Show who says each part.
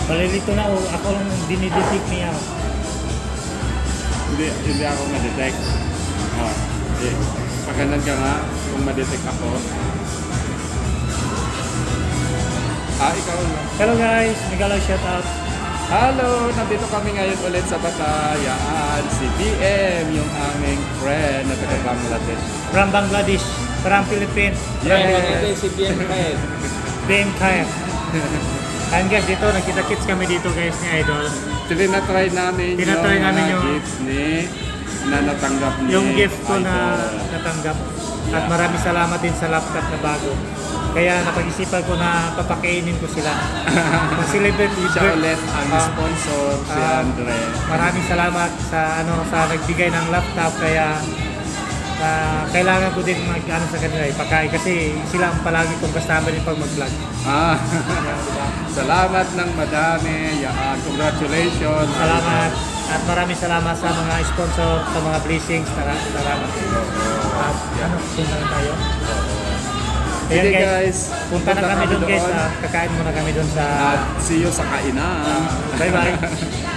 Speaker 1: Malilito na ako lang dinidetect niya.
Speaker 2: Hindi ako ma-detect. Pagkanan ka nga kung ma-detect ako. Ikaw na.
Speaker 1: Hello guys, Megalo shoutout.
Speaker 2: Hello! Nandito kami ngayon ulit sa Batayaan. Si BM, yung aming friend na taga Bangladesh.
Speaker 1: From Bangladesh, from Philippines.
Speaker 2: Yes!
Speaker 3: Si BM Kyle.
Speaker 1: Ben Kaya. And guys, dito, nakita-kits kami dito guys ni Idol.
Speaker 2: Tinatry namin yung gift na natanggap ni
Speaker 1: yung gift ko na
Speaker 2: Idol.
Speaker 1: natanggap. At maraming salamat din sa laptop na bago. Kaya napag-isipan ko na papakainin ko sila. Mag-celebrate with
Speaker 2: Siya ulit ang sponsor, si Andre.
Speaker 1: Maraming salamat sa nagbigay ng laptop. Kaya kailangan ko din sa kanila ipakain kasi sila ang palagi kong customer din pag mag-vlog.
Speaker 2: Diba? Salamat ng madami. Congratulations.
Speaker 1: Salamat. At maraming salamat sa mga sponsor, sa mga blessings. Salamat. At punta na tayo. Ayan
Speaker 2: Sige
Speaker 1: guys, punta na kami doon guys. Kakain muna kami doon sa...
Speaker 2: At see you sa kainan.
Speaker 1: Bye-bye.